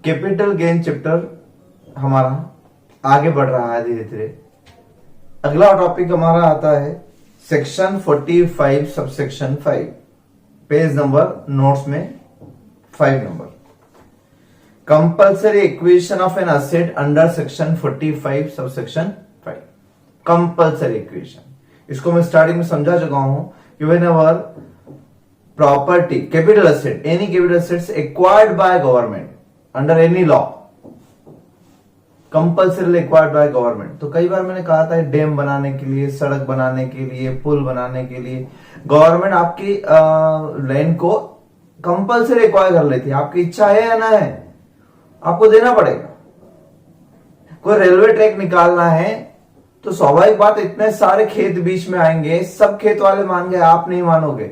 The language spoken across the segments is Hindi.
कैपिटल गेन चैप्टर हमारा आगे बढ़ रहा है धीरे धीरे। अगला टॉपिक हमारा आता है section 45 subsection 5, page number notes में 5 number, compulsory equation of an asset under section 45 subsection 5। Compulsory equation, इसको मैं स्टार्टिंग में समझा चुका हूं कि whenever property capital asset any capital assets acquired by government under any law, compulsory acquired by government. तो कई बार मैंने कहा था डैम बनाने के लिए, सड़क बनाने के लिए, पुल बनाने के लिए गवर्नमेंट आपकी लैंड को कंपल्सरी एक्वायर कर लेती है। आपकी इच्छा है या ना है, आपको देना पड़ेगा। कोई रेलवे ट्रैक निकालना है तो स्वाभाविक बात इतने सारे खेत बीच में आएंगे, सब खेत वाले मान गए, आप नहीं मानोगे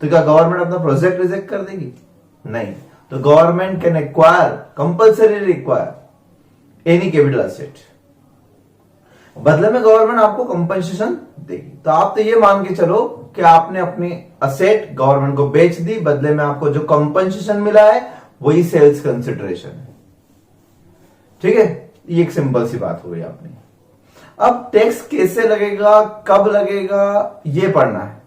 तो क्या गवर्नमेंट अपना प्रोजेक्ट रिजेक्ट कर देगी? नहीं। तो government can acquire, compulsory require any capital asset, बदले में गवर्नमेंट आपको कंपनसेशन देगी। तो आप तो ये मान के चलो कि आपने अपनी असेट गवर्नमेंट को बेच दी, बदले में आपको जो कंपनसेशन मिला है वही सेल्स कंसिडरेशन है। ठीक है, ये एक सिंपल सी बात हो गई आपने। अब टैक्स कैसे लगेगा, कब लगेगा, ये पढ़ना है।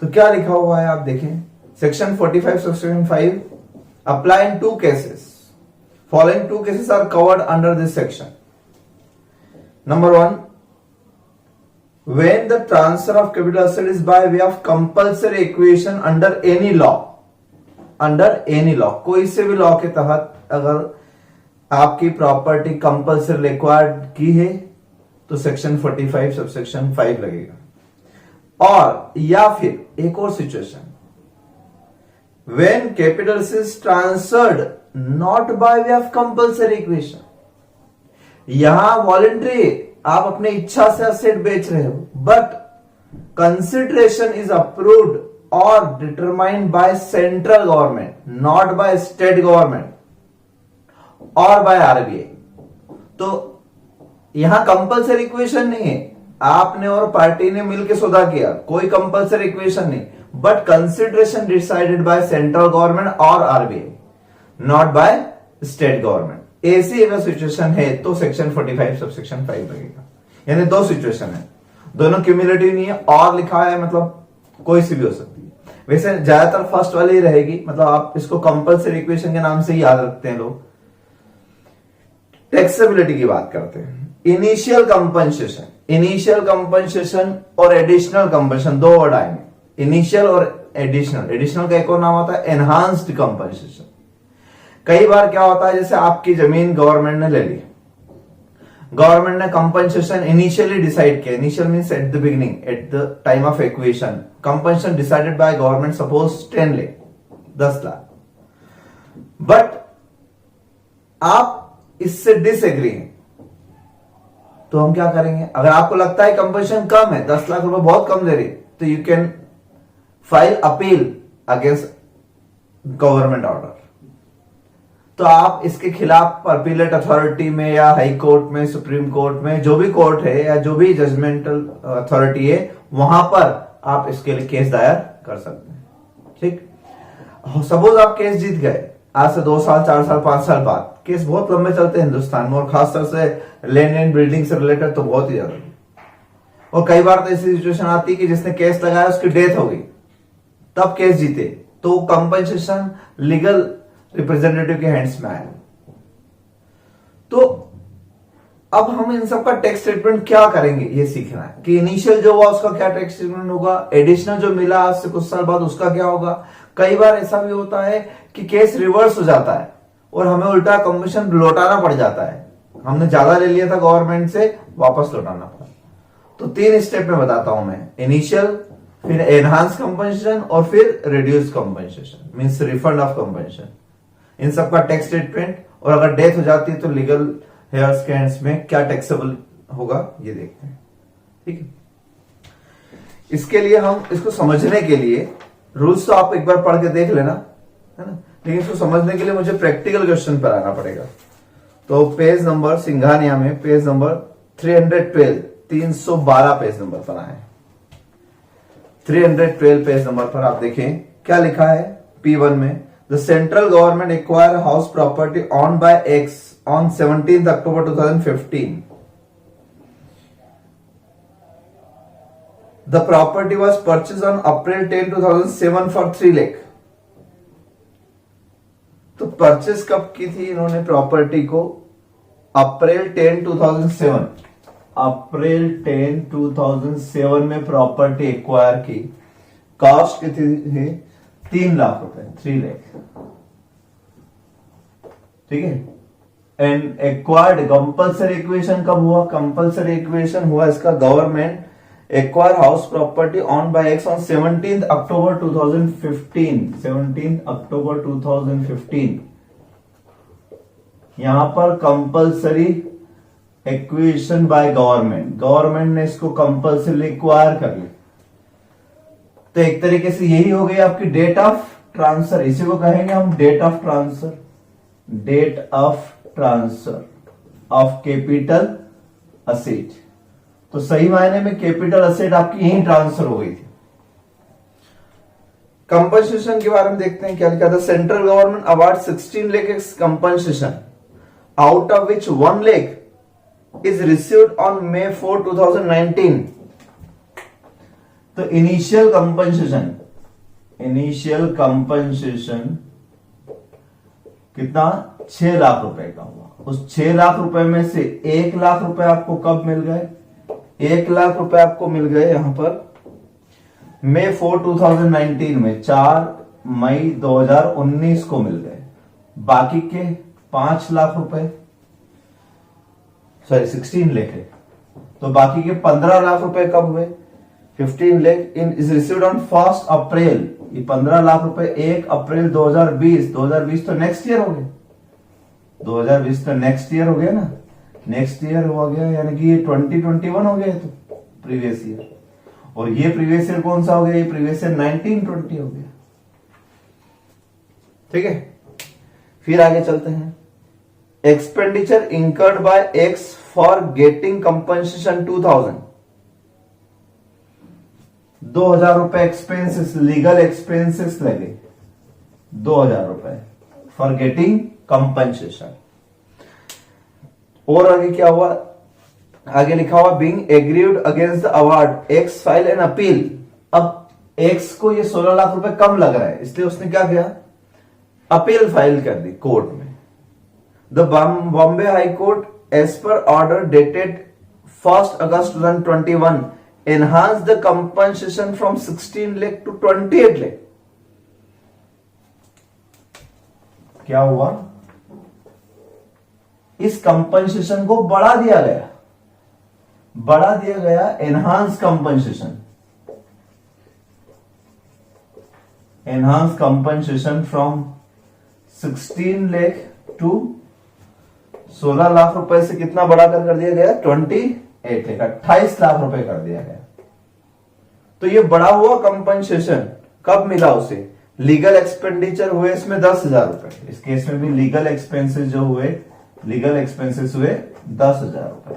तो क्या लिखा हुआ है आप देखें, section 45 section 5 apply in 2 cases, following 2 cases are covered under this section. Number 1, when the transfer of capital asset is by way of compulsory equation under any law, under any law, कोई से भी लॉ के तहत अगर आपकी प्रॉपर्टी कंपल्सरी एक्वायर्ड की है तो सेक्शन 45 सबसेक्शन 5 लगेगा। और या फिर एक और situation, when capital is transferred not by way of compulsory equation, यहां वॉलेंट्री आप अपने इच्छा से असेट बेच रहे हो, बट कंसिडरेशन इज अप्रूव्ड और determined by central government, not by state government और बाय आरबीआई। तो यहां कंपल्सरी इक्वेशन नहीं है, आपने और पार्टी ने मिलकर सौदा किया, कोई कंपल्सरी इक्वेशन नहीं, but consideration decided by central government और RBI, not by state government. ऐसी अगर सिचुएशन है तो सेक्शन 45 सबसेक्शन 5 लगेगा। यानी 2 सिचुएशन है, दोनों क्यूमुलेटिव नहीं है, और लिखा है मतलब कोई सी भी हो सकती है। वैसे ज्यादातर फर्स्ट वाली ही रहेगी, मतलब आप इसको कंपल्सरी इक्वेशन के नाम से ही याद रखते हैं लोग। टैक्सेबिलिटी की बात करते हैं। इनिशियल कंपनसेशन, इनिशियल कंपनसेशन और एडिशनल कंपनसेशन, 2 वर्ड आएंगे, इनिशियल और एडिशनल। एडिशनल का एक और नाम होता है एनहांस्ड कंपनसेशन। कई बार क्या होता है, जैसे आपकी जमीन गवर्नमेंट ने ले ली, गवर्नमेंट ने कंपनसेशन इनिशियली डिसाइड किया, initial means at the beginning, at the time of acquisition, compensation decided by government, suppose 10 lakh, but आप इससे डिसएग्री हैं, तो हम क्या करेंगे? अगर आपको लगता है कंपनसेशन कम है, 10 लाख रुपए बहुत कम दे रही, तो you can file appeal against government order. तो आप इसके खिलाफ अपीलेट अथॉरिटी में या हाई कोर्ट में, सुप्रीम कोर्ट में, जो भी कोर्ट है या जो भी जजमेंटल अथॉरिटी है, वहां पर आप इसके लिए केस दायर कर सकते हैं। ठीक, सपोज आप केस जीत गए, आज से 2 साल 4 साल 5 साल बाद, केस बहुत लंबे चलते हैं हिंदुस्तान में, और खासतौर से लैंड एंड बिल्डिंग से रिलेटेड तो बहुत ही ज्यादा। और कई बार तो ऐसी सिचुएशन आती है कि जिसने केस लगाया उसकी डेथ हो गई, तब केस जीते, तो कंपनसेशन लीगल रिप्रेजेंटेटिव के हैंड्स में आया। तो अब हम इन सब का टैक्स स्टेटमेंट क्या करेंगे, ये सीखना है कि इनिशियल जो हुआ उसका क्या टैक्स स्टेटमेंट होगा, एडिशनल जो मिला आज से कुछ साल बाद उसका क्या होगा। कई बार ऐसा भी होता है कि केस रिवर्स हो जाता है और हमें उल्टा कंपनसेशन लौटाना पड़ जाता है, हमने ज्यादा ले लिया था गवर्नमेंट से, वापस लौटाना पड़ा। तो 3 स्टेप में बताता हूं मैं, इनिशियल, फिर एनहांस कंपनसेशन और फिर reduce compensation, means refund of compensation. इन सब का टैक्स स्टेटमेंट, और अगर डेथ हो जाती है तो लीगल हेयर्स के हैंड्स में क्या टैक्सेबल होगा ये देखते हैं। ठीक है, इसके लिए हम इसको समझने के लिए रूल्स तो आप एक बार पढ़ के देख लेना, है ना, लेकिन इसको समझने के लिए मुझे प्रैक्टिकल क्वेश्चन पर आना पड़ेगा। तो पेज नंबर सिंघानिया में पेज नंबर 312, 312 पेज नंबर पर आए, 312 पेज नंबर पर आप देखें क्या लिखा है P1 में, the central government acquire house property on by X on 17th October 2015. The property was purchased on April 10, 2007 for 3 lakh. तो परचेस कब की थी इन्होंने प्रॉपर्टी को? अप्रैल 10, 2007. अप्रैल 10, 2007 में प्रॉपर्टी एक्वायर की. कॉस्ट कितनी थी? 3 लाख रुपए, 3 लाख. ठीक है. एंड एक्वायर्ड कंपल्सरी इक्वेशन कब हुआ? कंपल्सरी इक्वेशन हुआ इसका government acquire house property on by X on 17th October 2015. 17th October 2015. यहां पर कंपल्सरी एक्वेशन बाय गवर्नमेंट ने इसको कंपल्सरी एक्वायर कर लिया. तो एक तरीके से यही हो गई आपकी डेट ऑफ ट्रांसफर. इसी को कहेंगे हम date of transfer. Date of transfer of capital asset. तो सही मायने में कैपिटल असेट आपकी यही ट्रांसफर हो गई थी. कंपनसेशन के बारे में देखते हैं क्या लिखा था. Central government award 16 lakh compensation out of which 1 lakh is received on May 4, 2019. तो इनिशियल कंपनसेशन कितना? 6 लाख रुपए का हुआ. उस 6 लाख रुपए में से 1 लाख रुपए आपको कब मिल गए? 1 लाख रुपए आपको मिल गए यहां पर May 4, 2019 में, 4 मई 2019 को मिल गए. बाकी के 5 लाख रुपए, सॉरी 16 लाख है, तो बाकी के 15 लाख रुपए कब हुए? 15 lakh इज रिसीव्ड ऑन 1 अप्रैल. ये 15 लाख रुपए 1 अप्रैल 2020. 2020 तो नेक्स्ट ईयर हो गया. 2020 तो नेक्स्ट ईयर हो गया ना. नेक्स्ट ईयर हो गया यानी कि ये 2021 हो गया. तो प्रीवियस ईयर. और ये प्रीवियस ईयर कौन सा हो गया? ये प्रीवियस ईयर 1920 हो गया. ठीक है. फिर आगे चलते हैं. Expenditure incurred by x for getting compensation 2000 रुपए एक्सपेंसेस, लीगल एक्सपेंसेस लगे 2000 रुपए फॉर गेटिंग कंपनसेशन. और आगे क्या हुआ? आगे लिखा हुआ being aggrieved against the award x file an appeal. अब एक्स को ये 16 लाख रुपए कम लग रहा है, इसलिए उसने क्या किया? अपील फाइल कर दी कोर्ट में. The Bombay high court as per order dated 1 August 2021 enhance the compensation from 16 lakh to 28 lakh. क्या हुआ? इस कंपनसेशन को बढ़ा दिया गया. Enhance compensation from 16 lakh to 16 lakh रुपए से कितना बढ़ाकर कर दिया गया? 28 लाख रुपए कर दिया गया. तो ये बढ़ा हुआ कंपनसेशन कब मिला उसे? लीगल एक्सपेंडिचर हुए इसमें 10,000 रुपए. इस केस में भी लीगल एक्सपेंसेस हुए 10,000 रुपए.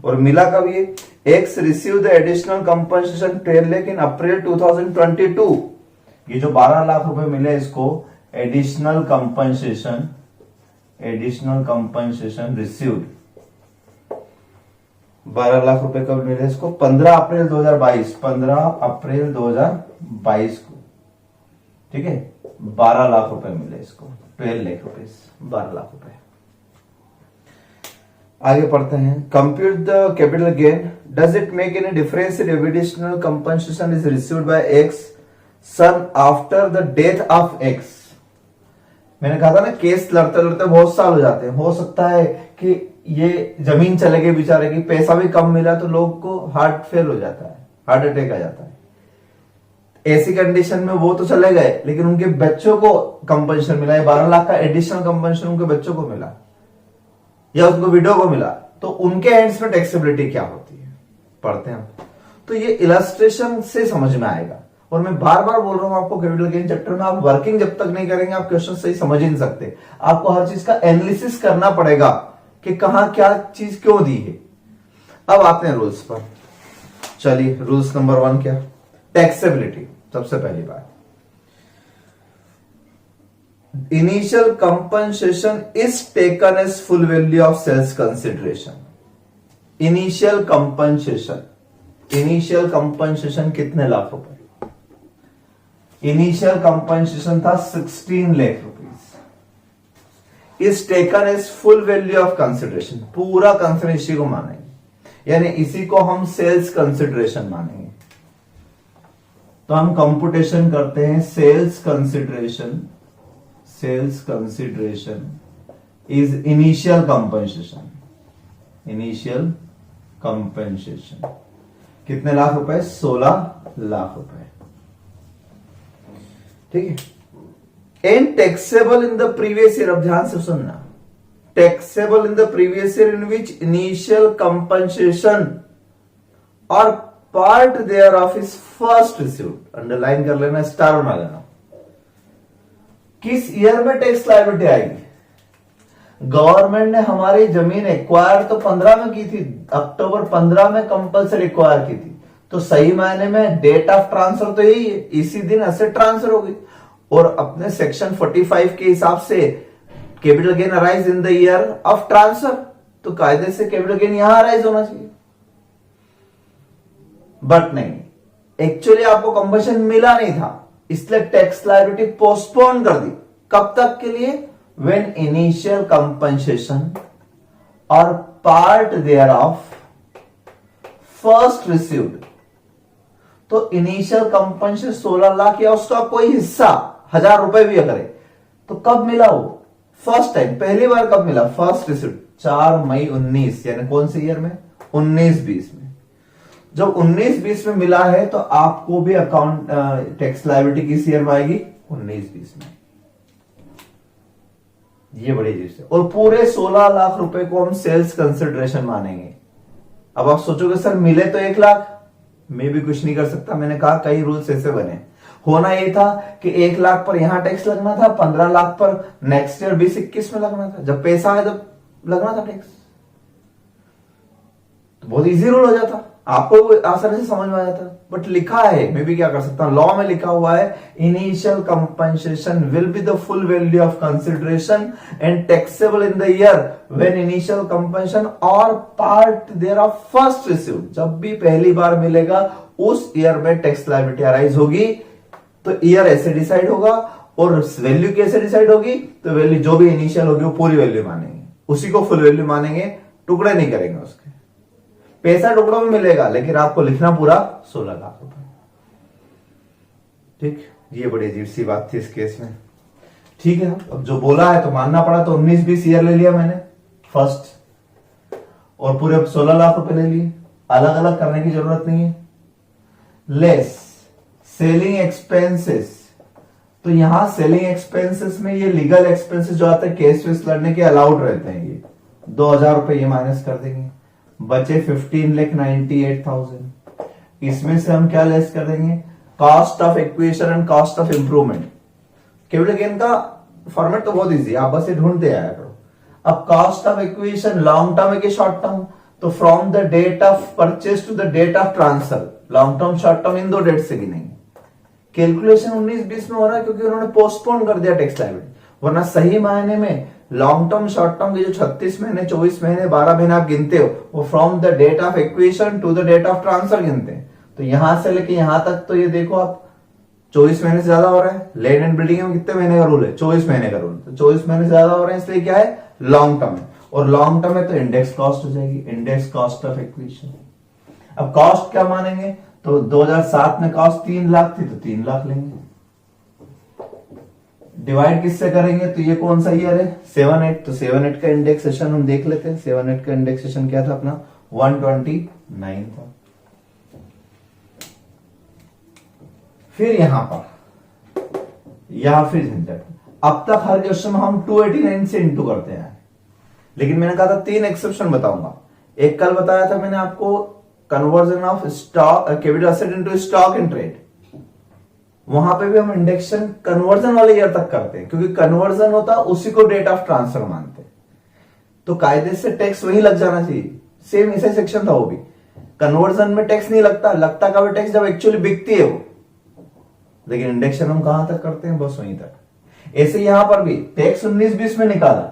और मिला कब ये? X receive the additional compensation 12 lakh इन अप्रैल 2022. ये जो 12 लाख रुपए मिले इसको एडिशनल कंपनसेशन रिसीव्ड. 12 लाख रुपए कब मिले इसको? 15 अप्रैल 2022. 15 अप्रैल 2022 को. ठीक है. 12 लाख रुपए मिले इसको. 12 लाख रुपए, 12 लाख रुपए. आगे पढ़ते हैं. Compute the capital gain. Does it make any difference if additional compensation is received by X son after the death of X? मैंने कहा था ना, केस लड़ते लड़ते बहुत साल हो जाते हैं. हो सकता है कि ये जमीन चले गई बेचारे की, पैसा भी कम मिला तो लोग को हार्ट फेल हो जाता है, हार्ट अटैक आ जाता है. ऐसी कंडीशन में वो तो चले गए, लेकिन उनके बच्चों को कंपनसेशन मिला. 12 लाख का एडिशनल कंपनसेशन उनके बच्चों को मिला या उनको विडो को मिला, तो उनके एंड्स में टैक्सेबिलिटी क्या होती है पढ़ते हैं. तो ये इलस्ट्रेशन से समझ में आएगा. और मैं बार बार बोल रहा हूं आपको, कैपिटल गेन चैप्टर में आप वर्किंग जब तक नहीं करेंगे आप क्वेश्चन सही समझ ही नहीं सकते. आपको हर चीज का एनालिसिस करना पड़ेगा कि कहां क्या चीज क्यों दी है. अब आते हैं रूल्स पर. चलिए, रूल्स नंबर 1 क्या? टैक्सेबिलिटी. सबसे पहली बात, initial compensation is taken as full value of sales consideration. Initial compensation कितने लाख रुपए? इनिशियल कंपनसेशन था 16 lakh rupees. Is taken as full value of consideration, पूरा कंसिडरेशन इसी को मानेंगे, यानी इसी को हम सेल्स कंसिडरेशन मानेंगे। तो हम कंप्यूटेशन करते हैं, sales consideration is initial compensation कितने लाख रुपए? 16 लाख रुपए। ठीक है। And taxable in the previous year, अब ध्यान से सुनना, taxable in the previous year in which initial compensation और part thereof is first received. Underline कर लेना, स्टार बना लेना। किस ईयर में टैक्स लायबिलिटी आएगी? गवर्नमेंट ने हमारी जमीन एक्वायर तो 15 में की थी, अक्टूबर 15 में कंपल्सरी एक्वायर की थी, तो सही मायने में डेट ऑफ ट्रांसफर तो यही है, इसी दिन एसेट ट्रांसफर होगी। और अपने सेक्शन 45 के हिसाब से capital gain arise in the year of transfer, तो कायदे से कैपिटल गेन यहां अराइज होना चाहिए। बट नहीं, एक्चुअली आपको कंपनसेशन मिला नहीं था, इसलिए टैक्स लायबिलिटी पोस्टपोन कर दी। कब तक के लिए? व्हेन इनिशियल कंपनसेशन और part thereof first received. तो इनिशियल कंपनसेशन 16 लाख या उसका कोई हिस्सा 1000 रुपए भी अगर है, तो कब मिला वो? फर्स्ट टाइम, पहली बार कब मिला? फर्स्ट रिसीव्ड 4 मई 19, यानी कौन से ईयर में? 19-20 में। जब 19-20 में मिला है तो आपको भी अकाउंट टैक्स लायबिलिटी किस ईयर में आएगी? 19-20 में। ये बड़ी चीज है। और पूरे 16 लाख रुपए को हम सेल्स कंसिडरेशन मानेंगे। अब आप सोचोगे सर मिले तो 1 लाख, मैं भी कुछ नहीं कर सकता। मैंने कहा कई रूल्स ऐसे बने। होना ये था कि 1 लाख पर यहां टैक्स लगना था, 15 लाख पर नेक्स्ट ईयर 20-21 में लगना था। जब पैसा है तब लगना था टैक्स, तो बहुत इजी रूल हो जाता, आपको आसानी से समझ में आ जाता। बट लिखा है, मैं भी क्या कर सकता हूं, लॉ में लिखा हुआ है initial compensation will be the full value of consideration and taxable in the year when initial compensation और part thereof first received. जब भी पहली बार मिलेगा उस ईयर में टैक्स लायबिलिटी अराइज होगी, तो ईयर ऐसे डिसाइड होगा और वैल्यू कैसे डिसाइड होगी? तो वैल्यू जो भी इनिशियल होगी वो पूरी वैल्यू मानेंगे, उसी को फुल वैल्यू मानेंगे, टुकड़े नहीं करेंगे उसके। पैसा टुकड़ों में मिलेगा लेकिन आपको लिखना पूरा 16 लाख रुपए। ठीक, ये बड़ी अजीब सी बात थी इस केस में। ठीक है, अब जो बोला है तो मानना पड़ा। तो 19-20 ईयर ले लिया मैंने फर्स्ट, और पूरे 16 लाख रुपए ले लिए। अलग अलग करने की जरूरत नहीं है। लेस सेलिंग एक्सपेंसेस, तो यहां सेलिंग एक्सपेंसेस में ये लीगल एक्सपेंसेस जो आते हैं केस वेस लड़ने के अलाउड रहते हैं, ये 2000 रुपए ये माइनस कर देंगे, बचे 15,98,000। इसमें से हम क्या लेस कर देंगे? Cost of acquisition and cost of improvement. Capital gain का फॉर्मेट तो बहुत इजी, आप बस ये ढूंढते आया करो। अब cost of acquisition long term है कि शॉर्ट टर्म? तो from the date of purchase to the date of transfer, long term short term इन दो डेट से गिनेंगे। कैलकुलेशन 19-20 में हो रहा है क्योंकि उन्होंने पोस्टपोन कर दिया टैक्स लायबिलिटी, वरना सही मायने में लॉन्ग टर्म शॉर्ट टर्म के जो 36 महीने 24 महीने 12 महीने आप गिनते हो, वो from the date of acquisition to the date of transfer गिनते हैं। तो यहां से लेके यहां तक तो ये देखो आप 24 महीने से ज्यादा हो रहा है। लैंड एंड बिल्डिंग में कितने महीने का रूल है? 24 महीने का रूल। तो 24 महीने से ज्यादा हो रहे हैं, इसलिए क्या है? लॉन्ग टर्म है। और लॉन्ग टर्म है तो इंडेक्स कॉस्ट हो जाएगी, इंडेक्स कॉस्ट ऑफ एक्विजिशन। अब कॉस्ट क्या मानेंगे? तो 2007 में कॉस्ट 3 लाख थी तो 3 लाख लेंगे। डिवाइड किससे करेंगे? तो ये कौन सा ईयर है? 7-8। तो 7-8 का इंडेक्सेशन हम देख लेते हैं। 7-8 का इंडेक्सेशन क्या था अपना? 129 था। फिर यहां फिर झंझट। अब तक हर क्वेश्चन में हम 289 से इंटू करते हैं, लेकिन मैंने कहा था 3 एक्सेप्शन बताऊंगा। एक कल बताया था मैंने आपको, conversion of stock capital asset into stock in trade. वहां पे भी हम इंडेक्शन कन्वर्जन वाले ईयर तक करते हैं, क्योंकि कन्वर्जन होता है उसी को डेट ऑफ ट्रांसफर मानते हैं, तो कायदे से टैक्स वही लग जाना चाहिए। सेम ऐसा सेक्शन था वो भी। कन्वर्जन में टैक्स नहीं लगता कभी टैक्स जब एक्चुअली बिकती है वो, लेकिन इंडेक्शन हम कहां तक करते हैं? बस वहीं तक। ऐसे यहां पर भी टैक्स 19-20 में निकाला,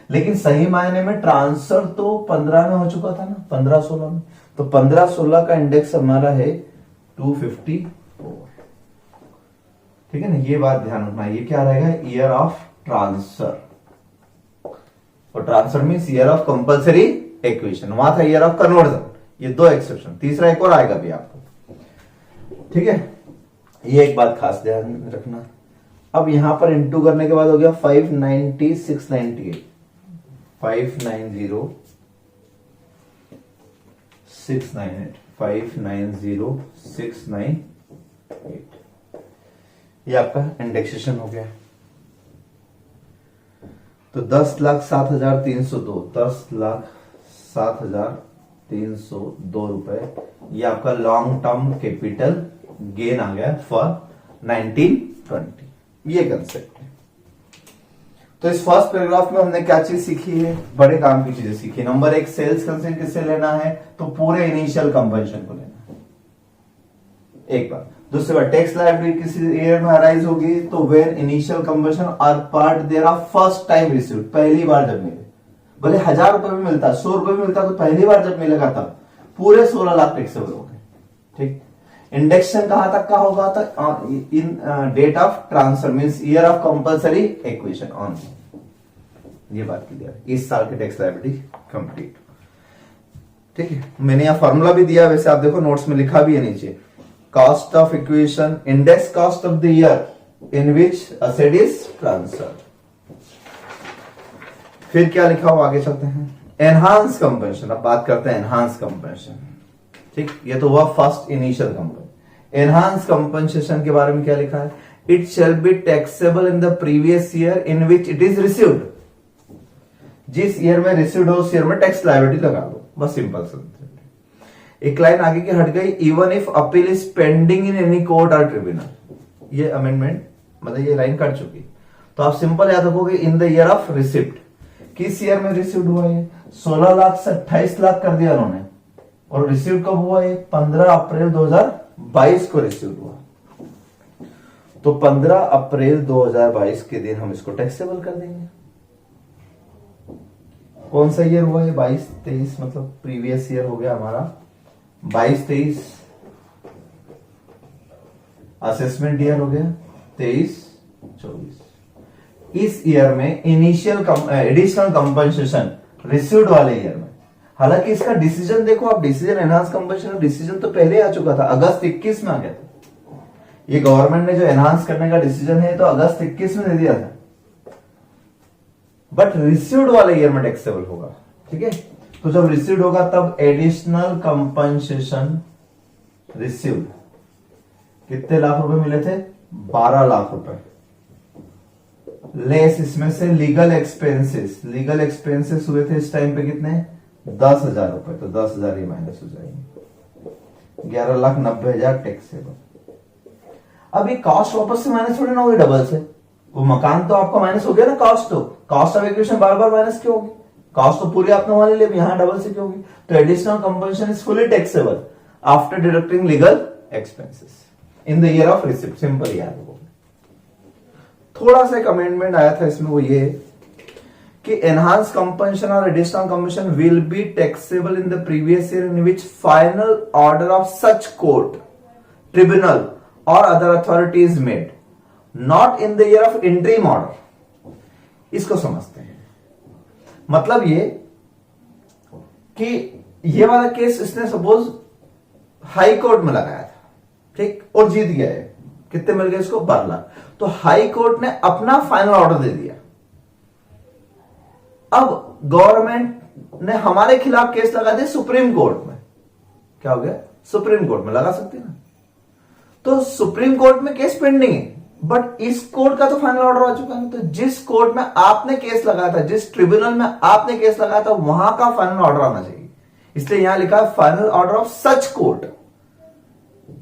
लेकिन सही मायने में ट्रांसफर तो 15 में हो चुका था ना, 15-16 में। तो 15-16 का इंडेक्स हमारा है 254। ठीक है ना, ये बात ध्यान रखना। ये क्या रहेगा, ईयर ऑफ ट्रांसफर, और transfer means year of compulsory acquisition, वहां था ईयर ऑफ कन्वर्जन। ये दो एक्सेप्शन, तीसरा एक और आएगा भी आपको। ठीक है, ये एक बात खास ध्यान रखना। अब यहां पर इंटू करने के बाद हो गया 590 698, 590 698, 590 698, ये आपका इंडेक्सेशन हो गया। तो 10,07,302, 10,07,302 रुपए, ये आपका लॉन्ग टर्म कैपिटल गेन आ गया फॉर 1920। ये कंसेप्ट है। तो इस फर्स्ट पैराग्राफ में हमने क्या चीज सीखी है, बड़े काम की चीजें सीखी। नंबर 1, सेल्स कंसेंट किससे लेना है, तो पूरे इनिशियल कंपल्शन को लेना है, एक बार। दूसरी बात, टैक्स लायबिलिटी किसी ईयर में अराइज होगी तो when initial compulsion or part there or first time received, पहली बार जब मिले, भले 1000 रुपए में मिलता, 100 रुपए में मिलता, तो पहली बार जब मिलेगा तब पूरे 16 लाख टैक्सेबल हो गए। ठीक, इंडेक्शन कहां तक का होगा, तक in date of transfer means year of compulsory acquisition on, ये बात क्लियर। इस साल की टैक्स लायबिलिटी कंप्लीट। ठीक है, मैंने यहां फॉर्मूला भी दिया, वैसे आप देखो नोट्स में लिखा भी है नीचे, cost of equation, index cost of the year in which asset is transfer. फिर क्या लिखा हुआ, आगे चलते हैं। एनहांस कंपनसेशन, अब बात करते हैं एनहांस कंपनसेशन। ठीक, ये तो हुआ फर्स्ट इनिशियल कंपन। एनहांस कंपनसेशन के बारे में क्या लिखा है, it shall be taxable in the previous year in which it is received. जिस ईयर में रिसीव्ड हो उस ईयर में टैक्स लायबिलिटी लगा दो, बस सिंपल सा। एक लाइन आगे की हट गई, even if appeal is pending in any court और ट्रिब्यूनल। ये अमेंडमेंट मतलब ये लाइन कट चुकी, तो आप सिंपल याद रखोगे इन द ईयर ऑफ रिसिप्ट। किस ईयर में रिसीव्ड हुआ है, 16 लाख से 28 लाख कर दिया उन्होंने, और रिसीव कब हुआ है, 15 अप्रैल 2022 को रिसीव हुआ। तो 15 अप्रैल 2022 के दिन हम इसको टैक्सेबल कर देंगे। कौन सा ईयर हुआ है, 22-23, मतलब प्रीवियस ईयर हो गया हमारा 22-23, असेसमेंट ईयर हो गया 23-24। इस ईयर में इनिशियल एडिशनल कंपनसेशन रिसीव्ड वाले ईयर में, हालांकि इसका डिसीजन देखो आप, डिसीजन एनहांस कंपनसेशन डिसीजन तो पहले आ चुका था, अगस्त 21 में आ गया था। ये गवर्नमेंट ने जो एनहांस करने का डिसीजन है तो अगस्त 21 में दे दिया था, बट रिसीव्ड वाले ईयर में टैक्सेबल होगा। ठीक है, तो जब रिसीव्ड होगा तब एडिशनल कंपनसेशन रिसीव्ड कितने लाख रुपए मिले थे, 12 लाख रुपए, लेस इसमें से लीगल एक्सपेंसेस। लीगल एक्सपेंसेस हुए थे इस टाइम पे कितने, 10,000 रुपए, तो 10,000 ही माइनस हो जाएंगे, 11,90,000 टैक्सेबल। अब ये कॉस्ट वापस से माइनस थोड़ी ना होगी डबल से, वो मकान तो आपका माइनस हो गया ना, कॉस्ट तो, cost of acquisition bar bar minus क्यों होगी, कॉस्ट तो पूरी आपने वहां ले ली, यहां डबल से क्यों होगी। तो additional compensation is fully taxable after deducting legal expenses in the year of receipt. Simple याद हो। थोड़ा सा एक अमेंडमेंट आया था इसमें, वो ये कि एनहांस कंपनसेशन और additional compensation will be taxable in the previous year in which final order of such court, tribunal और other authority is made, not in the year of interim order. इसको समझते हैं, मतलब ये कि ये वाला केस इसने सपोज हाई कोर्ट में लगाया था, ठीक, और जीत गया है, कितने मिल गए इसको, 12 लाख। तो हाई कोर्ट ने अपना फाइनल ऑर्डर दे दिया, अब गवर्नमेंट ने हमारे खिलाफ केस लगा दिया सुप्रीम कोर्ट में, क्या हो गया, सुप्रीम कोर्ट में लगा सकते ना। तो सुप्रीम कोर्ट में केस पेंडिंग है, बट इस कोर्ट का तो फाइनल ऑर्डर आ चुका है। तो जिस कोर्ट में आपने केस लगाया था, जिस ट्रिब्यूनल में आपने केस लगाया था, वहां का फाइनल ऑर्डर आना चाहिए, इसलिए यहां लिखा है final order of such court.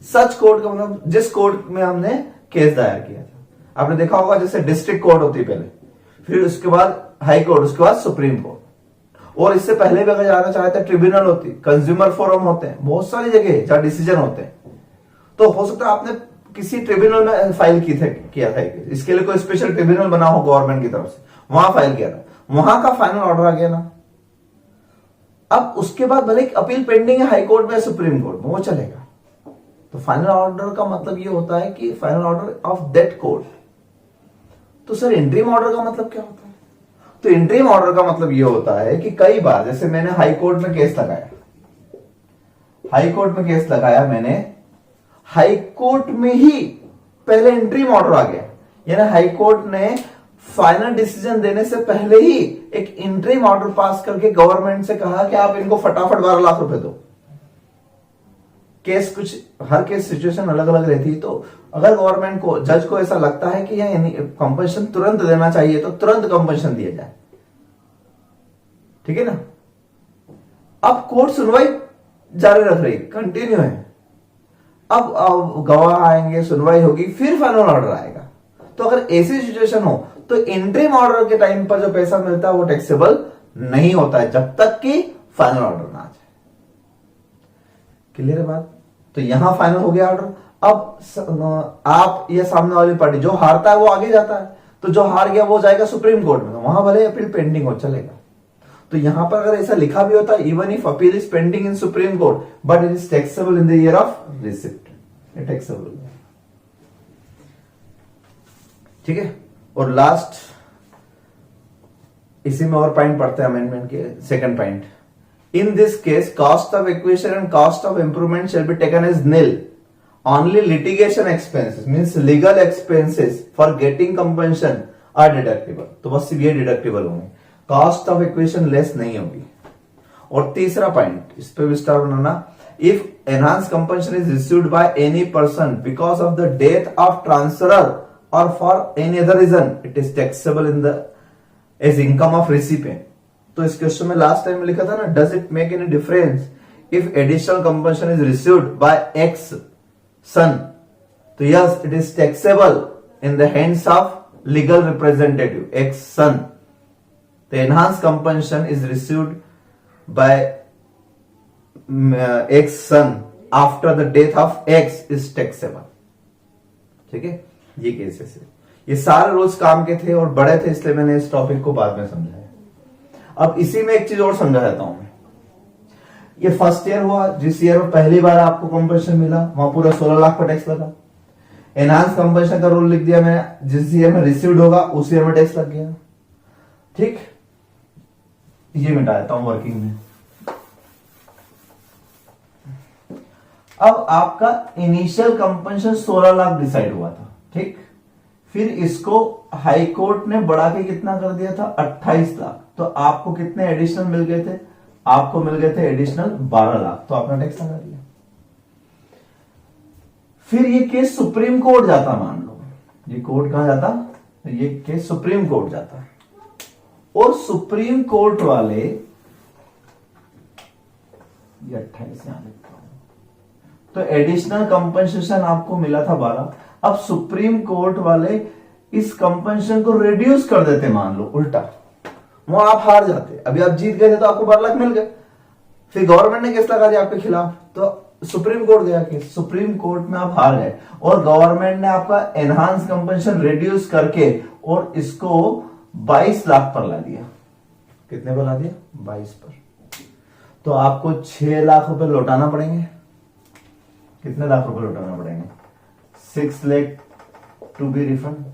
Such court का मतलब जिस कोर्ट में हमने केस दायर किया था। आपने देखा होगा जैसे डिस्ट्रिक्ट कोर्ट होती पहले, फिर उसके बाद हाई कोर्ट, उसके बाद सुप्रीम कोर्ट, और इससे पहले भी अगर जाना चाहे तो ट्रिब्यूनल होती, कंज्यूमर फोरम होते हैं, बहुत सारी जगह जहां डिसीजन होते हैं। तो हो सकता है आपने किसी ट्रिब्यूनल में फाइल किया था, इसके लिए कोई स्पेशल ट्रिब्यूनल बना हो गवर्नमेंट की तरफ से, वहां फाइल किया था, वहां का फाइनल ऑर्डर आ गया ना। अब उसके बाद भले अपील पेंडिंग है हाई कोर्ट में या सुप्रीम कोर्ट में, वो चलेगा। तो फाइनल ऑर्डर का मतलब ये होता है कि final order of that court. तो सर इंटरिम ऑर्डर का मतलब क्या होता है? तो इंटरिम ऑर्डर का मतलब ये होता है कि कई बार, जैसे मैंने हाई कोर्ट में केस लगाया, मैंने हाई कोर्ट में ही पहले इंटरिम ऑर्डर आ गया, यानी हाई कोर्ट ने फाइनल डिसीजन देने से पहले ही एक इंटरिम ऑर्डर पास करके गवर्नमेंट से कहा कि आप इनको फटाफट 12 लाख रुपए दो। केस कुछ, हर केस सिचुएशन अलग अलग रहती है। तो अगर गवर्नमेंट को, जज को ऐसा लगता है कि यह कंपनसेशन तुरंत देना चाहिए तो तुरंत कंपनसेशन दिया जाए, ठीक है ना। अब कोर्ट सुनवाई जारी रख रही, कंटिन्यू है। अब गवाह आएंगे, सुनवाई होगी, फिर फाइनल ऑर्डर आएगा। तो अगर ऐसी सिचुएशन हो तो इंटरिम ऑर्डर के टाइम पर जो पैसा मिलता है वो टैक्सेबल नहीं होता है, जब तक कि फाइनल ऑर्डर ना आ जाए। क्लियर है बात? तो यहां फाइनल हो गया ऑर्डर। अब आप या सामने वाली पार्टी जो हारता है वो आगे जाता है, तो जो हार गया वो जाएगा सुप्रीम कोर्ट में, वहां भले अपील पेंडिंग हो, चलेगा। तो यहां पर अगर ऐसा लिखा भी होता है, even if appeal is pending in supreme court but it is taxable in the year of receipt, taxable. ठीक है। और लास्ट, इसी में और पॉइंट पढ़ते हैं अमेंडमेंट के, second point. In this case cost of acquisition and cost of improvement shall be taken as nil, only litigation expenses means legal expenses for getting compensation are deductible. तो बस ये डिडक्टिबल होंगे, कॉस्ट ऑफ एक्विजिशन लेस नहीं होगी। और तीसरा पॉइंट, इस पे विस्तार बनाना, if enhance compensation is received by any person because of the death of transferor or for any other reason it is taxable in the as income of recipient। तो इस क्वेश्चन में लास्ट टाइम लिखा था ना, does it make any difference if additional compensation is received by X son? तो yes, it is taxable in the hands of legal representative X son। The enhanced compensation is received by X son after the death of X is taxable। ठीक है, ये केसेस है। ये सारे रूल्स काम के थे और बड़े थे, इसलिए मैंने इस टॉपिक को बाद में समझाया। अब इसी में एक चीज और समझा देता हूं मैं। ये फर्स्ट ईयर हुआ, जिस ईयर में पहली बार आपको कंपनसेशन मिला वहां पूरा 16 लाख का टैक्स लगा। एनहांस कंपनसेशन का रूल लिख दिया मैंने, जिस ईयर में रिसीव्ड होगा उस ईयर में टैक्स लग गया। ठीक, ये मिटा देता हूं वर्किंग में। अब आपका इनिशियल कंपनसेशन 16 लाख डिसाइड हुआ था, ठीक। फिर इसको हाई कोर्ट ने बढ़ा के कितना कर दिया था, 28 लाख। तो आपको कितने एडिशनल मिल गए थे? आपको मिल गए थे एडिशनल 12 लाख। तो आपने टैक्स लगा दिया। फिर ये केस सुप्रीम कोर्ट जाता, मान लो ये कोर्ट कहां जाता, ये केस सुप्रीम कोर्ट जाता। और सुप्रीम कोर्ट वाले, ये 28 यहां लिखता हूं, तो एडिशनल कंपनसेशन आपको मिला था 12। अब सुप्रीम कोर्ट वाले इस कंपनसेशन को रिड्यूस कर देते, मान लो उल्टा, वो आप हार जाते। अभी आप जीत गए थे तो आपको 12 लाख मिल गए, फिर गवर्नमेंट ने केस लगा दिया आपके खिलाफ, तो सुप्रीम कोर्ट गया केस, सुप्रीम कोर्ट में आप हार गए और गवर्नमेंट ने आपका एनहांस कंपनसेशन रिड्यूस करके और इसको 22 लाख पर ला दिया। कितने पर ला दिया? 22 पर। तो आपको 6 लाख रुपए लौटाना पड़ेंगे। कितने लाख रुपए लौटाना पड़ेंगे? 6 lakh to be refund.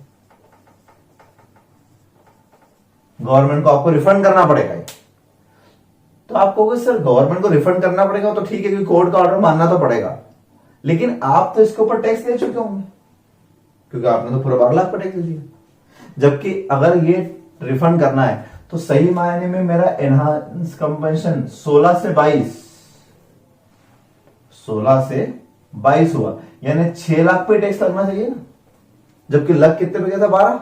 Government को आपको रिफंड करना पड़ेगा। तो आपको सर गवर्नमेंट को रिफंड करना पड़ेगा, तो ठीक है क्योंकि कोर्ट का ऑर्डर मानना तो पड़ेगा, लेकिन आप तो इसके ऊपर टैक्स दे चुके होंगे क्योंकि आपने तो पूरा 12 लाख पर टैक्स दिया। जबकि अगर ये रिफंड करना है तो सही मायने में मेरा एनहांस कंपनसेशन 16 से 22 हुआ, यानी 6 लाख पे टैक्स लगना चाहिए ना, जबकि लग कितने पे गया था? 12।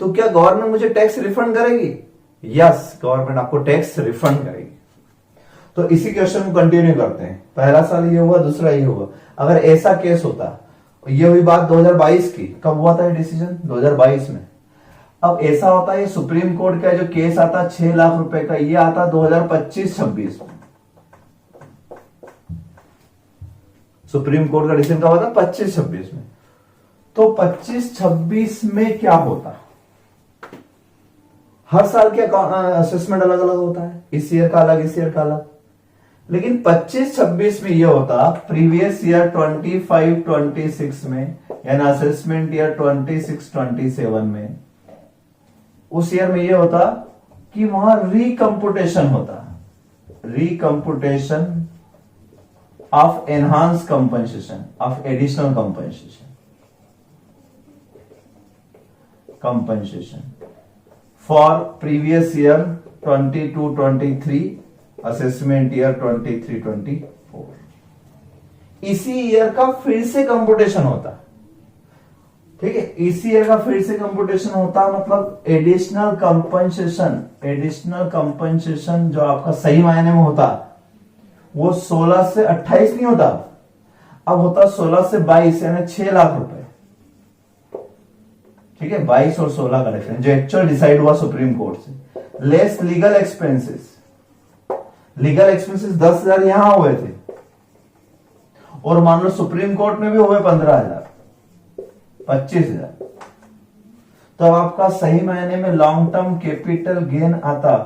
तो क्या गवर्नमेंट मुझे टैक्स रिफंड करेगी? यस, गवर्नमेंट आपको टैक्स रिफंड करेगी। तो इसी क्वेश्चन को कंटिन्यू करते हैं। पहला साल ये हुआ, दूसरा ये हुआ। अगर ऐसा केस होता, ये हुई बात 2022 की, कब हुआ था ये डिसीजन? 2022 में। अब ऐसा होता है, सुप्रीम कोर्ट का जो केस आता 6 लाख रुपए का, ये आता 2025-26 में। सुप्रीम कोर्ट का डिसीजन कब हुआ था? 25-26 में। तो 25-26 में क्या होता? हर साल क्या असेसमेंट अलग अलग होता है, इस ईयर का अलग, इस ईयर का अलग। लेकिन 25-26 में ये होता प्रीवियस ईयर 25-26 में, यानी असेसमेंट ईयर 26-27 में, उस ईयर में ये होता कि वहां रिकम्पुटेशन होता, recomputation of enhance compensation, of additional compensation for previous year 22-23, assessment year 23-24। इसी ईयर का फिर से कंप्यूटेशन होता, ठीक है, इसी ईयर का फिर से कंप्यूटेशन होता, मतलब एडिशनल कंपनसेशन, एडिशनल कंपनसेशन जो आपका सही मायने में होता वो 16 से 28 नहीं होता, अब होता 16 से 22, यानी 6 लाख रुपए। ठीक है, 22 और 16 का डिफरेंस जो एक्चुअल डिसाइड हुआ सुप्रीम कोर्ट से। Less legal expenses, legal expenses 10,000 यहां हुए थे, और मान लो सुप्रीम कोर्ट में भी हुए 15,000, 25,000, तो आपका सही मायने में लॉन्ग टर्म कैपिटल गेन आता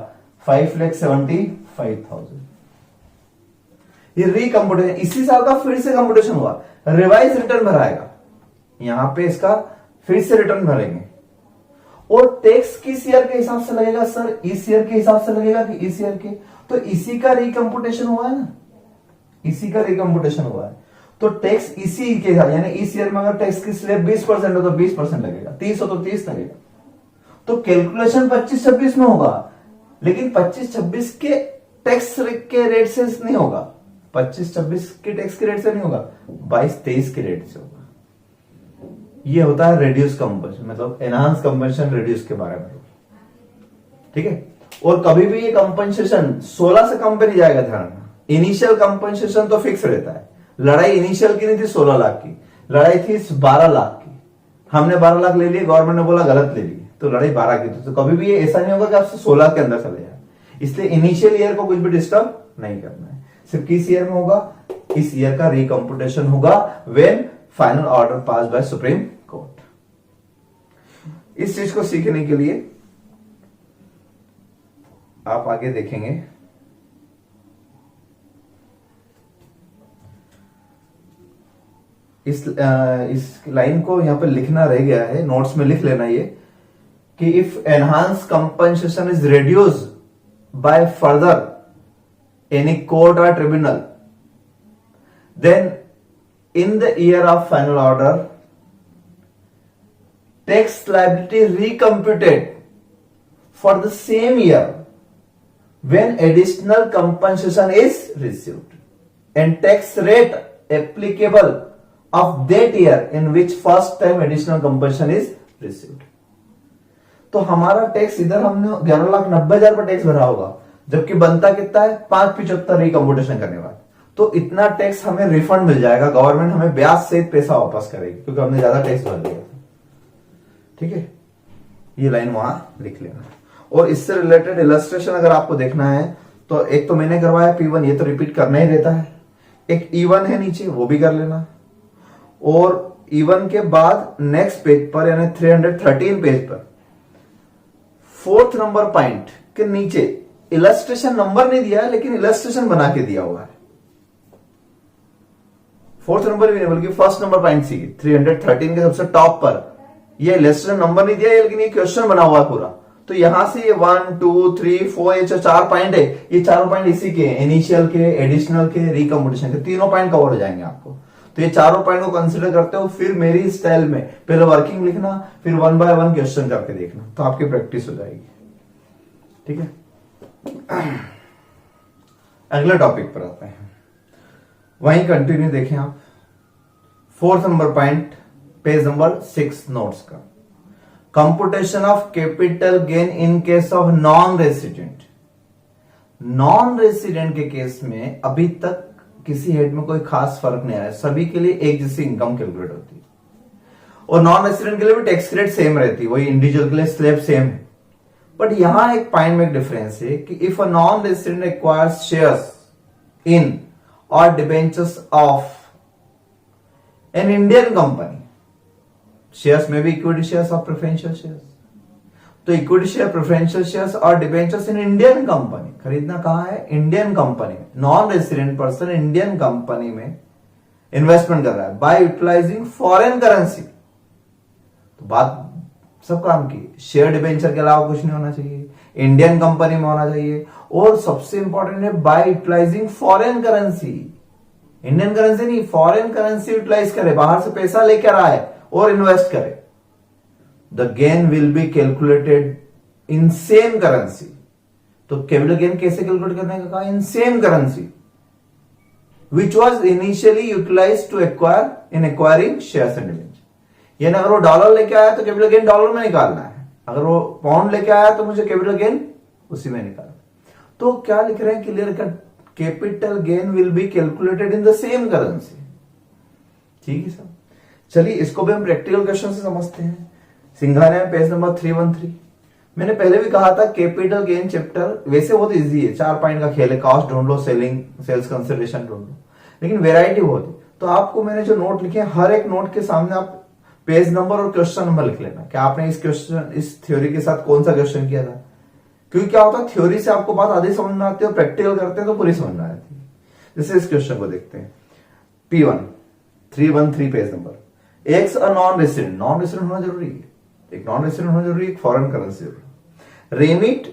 5,75,000। ये रिकम्पुटेशन इसी साल का फिर से कंप्यूटेशन हुआ, रिवाइज रिटर्न भराएगा, यहां पे इसका फिर से रिटर्न भरेंगे। और टैक्स किस ईयर के हिसाब से लगेगा सर? इस ईयर के हिसाब से लगेगा कि इस ईयर के? तो इसी का रिकम्पुटेशन हुआ है ना, इसी का रिकम्पुटेशन हुआ है, तो टैक्स इसी के, यानी इस ईयर में अगर टैक्स की स्लैब 20% हो तो 20% लगेगा, 30 हो तो 30 लगेगा। तो कैलकुलेशन 25-26 में होगा, लेकिन 25-26 के टैक्स के रेट से नहीं होगा, 25-26 के टैक्स के रेट से नहीं होगा, 22-23 के रेट से होगा। ये होता है रिड्यूस कंपनसेशन, मतलब एनहांस कंपनसेशन रिड्यूस के बारे में, ठीक है। और कभी भी ये कंपनसेशन 16 से कम पे नहीं जाएगा, ध्यान रखना। इनिशियल कंपनसेशन तो फिक्स रहता है, लड़ाई इनिशियल की नहीं थी 16 लाख की, लड़ाई थी 12 लाख की, हमने 12 लाख ले लिए, गवर्नमेंट ने बोला गलत ले लिए, तो लड़ाई 12 की थी। तो कभी भी ये ऐसा नहीं होगा कि आपसे 16 के अंदर चले जाए, इसलिए इनिशियल ईयर को कुछ भी डिस्टर्ब नहीं करना है। सिर्फ किस ईयर में होगा? इस ईयर का रिकम्पुटेशन होगा when final order pass by supreme court. इस चीज को सीखने के लिए आप आगे देखेंगे, इस लाइन को यहां पे लिखना रह गया है, नोट्स में लिख लेना ये, कि if enhance compensation is reduce by further any court और tribunal, then in the year of final order, tax liability recomputed for the same year when additional compensation is received, and tax rate applicable of that year in which first time additional compensation is received। तो हमारा टैक्स इधर हमने 11,90,000 पर टैक्स भरा होगा, जबकि बनता कितना है? 5,75 रिकम्पुटेशन करने बाद, तो इतना टैक्स हमें रिफंड मिल जाएगा, गवर्नमेंट हमें ब्याज सहित पैसा वापस करेगी, क्योंकि हमने ज्यादा टैक्स भर दिया था। ठीक है, ये लाइन वहां लिख लेना। और इससे रिलेटेड इलस्ट्रेशन अगर आपको देखना है तो एक तो मैंने करवाया P1, ये तो रिपीट करना ही रहता है, एक E1 है नीचे, वो भी कर लेना। और E1 के बाद नेक्स्ट पेज पर, यानी 313 पेज पर 4th नंबर पॉइंट के नीचे इलस्ट्रेशन नंबर नहीं दिया है, लेकिन इलस्ट्रेशन बना के दिया हुआ है। 4th नंबर भी नहीं, बल्कि 1st नंबर पॉइंट सी 313 के सबसे टॉप पर ये इलस्ट्रेशन नंबर नहीं दिया है, लेकिन ये क्वेश्चन बना हुआ है पूरा। तो यहां से ये 1, 2, 3, 4 ये जो 4 पॉइंट है, ये चारों पॉइंट इसी के, इनिशियल के, एडिशनल के, रिकम्पुटेशन के, तीनों पॉइंट कवर हो जाएंगे आपको। तो ये चारों पॉइंट को कंसिडर करते हो, फिर मेरी स्टाइल में पहले वर्किंग लिखना, फिर 1 बाय 1 क्वेश्चन करके देखना, तो आपकी प्रैक्टिस हो जाएगी। ठीक है, अगले टॉपिक पर आते हैं, वहीं कंटिन्यू देखें आप। 4th number point, page number 6 notes का, computation of capital gain in case of non resident. Non resident के केस में अभी तक किसी हेड में कोई खास फर्क नहीं आया, सभी के लिए एक जैसी इनकम कैलकुलेट होती है, और नॉन रेसिडेंट के लिए भी टैक्स रेट सेम रहती है, वही इंडिविजुअल के लिए स्लैब सेम है। बट यहां एक पॉइंट में एक डिफरेंस है कि if a non resident acquires shares in और debentures of an Indian company, shares में भी इक्विटी शेयर्स और प्रेफरेंशियल शेयर्स, तो इक्विटी शेयर, प्रेफरेंशियल शेयर्स और डिबेंचर्स इन इंडियन कंपनी, खरीदना कहां है? इंडियन कंपनी में। Non resident person Indian company में इन्वेस्टमेंट कर रहा है बाय यूटिलाइजिंग फॉरेन करेंसी। तो बात सब काम की, शेयर डिबेंचर के अलावा कुछ नहीं होना चाहिए, इंडियन कंपनी में होना चाहिए, और सबसे इंपॉर्टेंट है by utilizing foreign currency. Indian currency नहीं, फॉरेन करेंसी यूटिलाइज करे, बाहर से पैसा लेकर आए और इन्वेस्ट करे। The gain will be calculated in same currency. तो कैपिटल गेन कैसे कैलकुलेट करने का कहा? In same currency which was initially utilize to acquire in acquiring shares and debenture. यानी अगर वो डॉलर लेके आया तो कैपिटल गेन डॉलर में निकालना है, अगर वो पाउंड लेके आया तो मुझे कैपिटल गेन उसी में निकालना। तो क्या लिख रहे हैं clear cut? Capital gain will be calculated in the same currency. ठीक है सर, चलिए इसको भी हम प्रैक्टिकल क्वेश्चन से समझते हैं। सिंघानिया में पेज नंबर 313। मैंने पहले भी कहा था कैपिटल गेन चैप्टर वैसे बहुत इजी है, 4 पॉइंट का खेल है, कॉस्ट ढूंढ लो, सेलिंग सेल्स कंसिडरेशन ढूंढ लो, लेकिन वेराइटी बहुत है। तो आपको मैंने जो नोट लिखे हैं, हर एक नोट के सामने आप पेज नंबर और क्वेश्चन नंबर लिख लेना कि आपने इस थ्योरी के साथ कौन सा क्वेश्चन किया था। क्योंकि क्या होता है, थ्योरी से आपको बात आधी समझ में आती है और प्रैक्टिकल करते हैं तो पूरी समझ में आती है। जैसे इस क्वेश्चन को देखते हैं, P1 313 पेज नंबर। एक्स अ नॉन रेसिडेंट, नॉन रेसिडेंट होना जरूरी है, एक नॉन रेसिडेंट होना जरूरी है, एक फॉरेन करेंसी जरूरी। Remit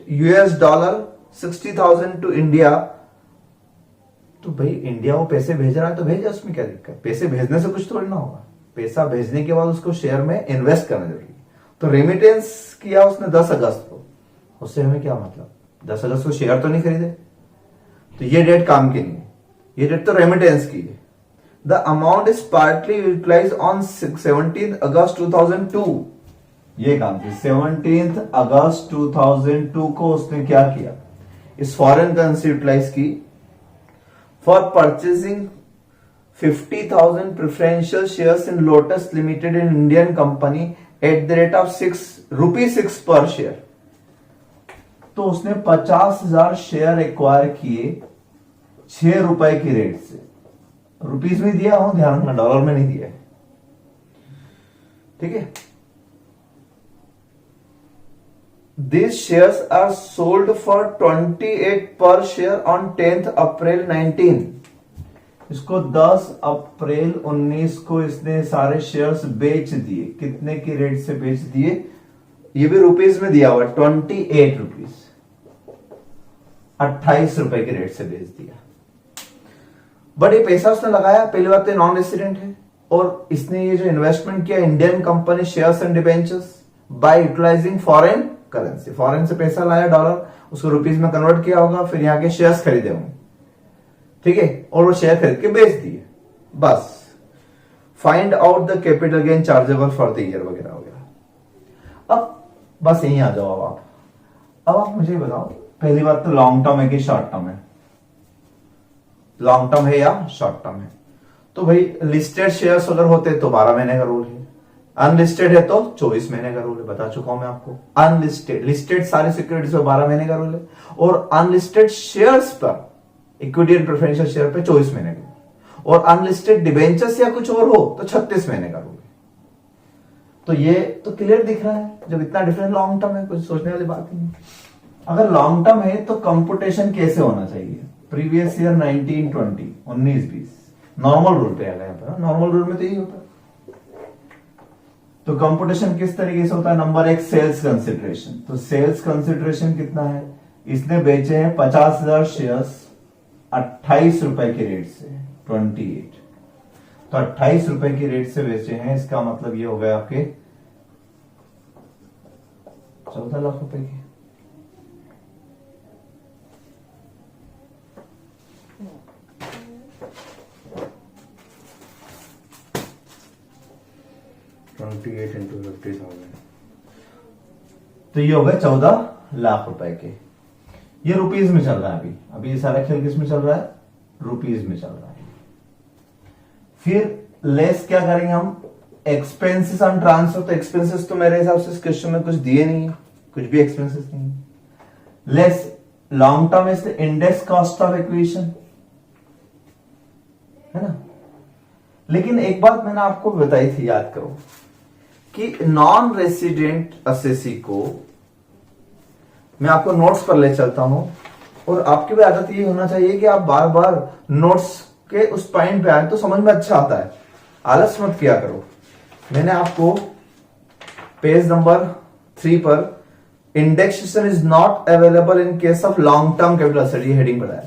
$60,000 to India. तो भाई इंडिया वो पैसे भेज रहा है तो भेजे, उसमें क्या दिक्कत? पैसे भेजने से कुछ थोड़ी ना होगा, पैसा भेजने के बाद उसको शेयर में इन्वेस्ट करना जरूरी है। तो रेमिटेंस किया उसने 10 अगस्त को, उससे हमें क्या मतलब? 10 अगस्त को शेयर तो नहीं खरीदे, तो ये डेट काम की नहीं है, ये डेट तो रेमिटेंस की है। The amount is partly utilize on 17 अगस्त 2002। ये काम की 17 अगस्त 2002 को उसने क्या किया? इस फॉरेन करेंसी यूटिलाइज की for purchasing 50,000 preferential shares in lotus limited in Indian company at the rate of ₹6 पर शेयर। तो उसने 50,000 शेयर एक्वायर किए ₹6 की रेट से। रुपीज में दिया हूं, ध्यान रखना, डॉलर में नहीं दिया है, ठीक है। These shares are sold for 28 per share on 10th April 19। इसको 10 अप्रैल 19 को इसने सारे शेयर्स बेच दिए। कितने की रेट से बेच दिए? ये भी रुपीज में दिया हुआ, 28 रुपीज, ₹28 की रेट से बेच दिया। बट ये पैसा उसने लगाया, पहली बात तो नॉन रेसिडेंट है, और इसने ये जो इन्वेस्टमेंट किया Indian company shares and debentures by utilizing foreign currency. Foreign से पैसा लाया डॉलर, उसको रुपीज में कन्वर्ट किया होगा, फिर यहाँ के शेयर्स खरीदे होंगे, ठीक है, और वो शेयर खरीद के बेच दिए। बस find out the capital gain chargeable for the year वगैरह वगैरह। अब बस यहीं आ जाओ अब आप मुझे बताओ, पहली बात तो लॉन्ग टर्म है कि शॉर्ट टर्म है? लॉन्ग टर्म है या शॉर्ट टर्म है? तो भाई लिस्टेड शेयर्स अगर होते तो 12 महीने का रूल है, अनलिस्टेड है तो 24 महीने का रूल है, बता चुका हूं मैं आपको। अनलिस्टेड, लिस्टेड सारे सिक्योरिटीज पर 12 महीने का रूल है, और अनलिस्टेड शेयर्स पर, इक्विटी एंड प्रेफरेंशियल शेयर पे 24 महीने का, और अनलिस्टेड डिबेंचर्स या कुछ और हो तो 36 महीने का रूल है। तो ये तो क्लियर दिख रहा है, जब इतना डिफरेंस लॉन्ग टर्म है, कुछ सोचने वाली बात ही नहीं। अगर लॉन्ग टर्म है तो कंपुटेशन कैसे होना चाहिए? प्रीवियस ईयर 1920, 19-20 नॉर्मल रूल पे आएगा यहाँ पर। नॉर्मल रूल में तो यही होता है। तो कंपुटेशन किस तरीके से होता है? Number 1 sales consideration. तो सेल्स कंसिडरेशन कितना है? इसने बेचे हैं 50,000 शेयर्स ₹28 की रेट से, 28। तो ₹28 की रेट से बेचे हैं, इसका मतलब ये हो गया आपके 14 लाख रुपए के। तो ये हो गए 14 लाख रुपए के। ये रुपीज में चल रहा है अभी ये सारा खेल किस में चल रहा है? रुपीज में चल रहा है। फिर लेस क्या करेंगे हम? Expenses on transfer. तो एक्सपेंसेस तो मेरे हिसाब से इस क्वेश्चन में कुछ दिए नहीं है, कुछ भी एक्सपेंसेस नहीं है। Less long term is index cost of acquisition, है ना। लेकिन एक बात मैंने आपको बताई थी, याद करो, कि नॉन रेसिडेंट असेसी को मैं आपको नोट्स पर ले चलता हूं, और आपकी भी आदत ये होना चाहिए कि आप बार बार नोट्स के उस पॉइंट पे आए तो समझ में अच्छा आता है, आलस मत किया करो। मैंने आपको पेज नंबर 3 पर indexation is not available in case of long term capital asset, ये हेडिंग बताया।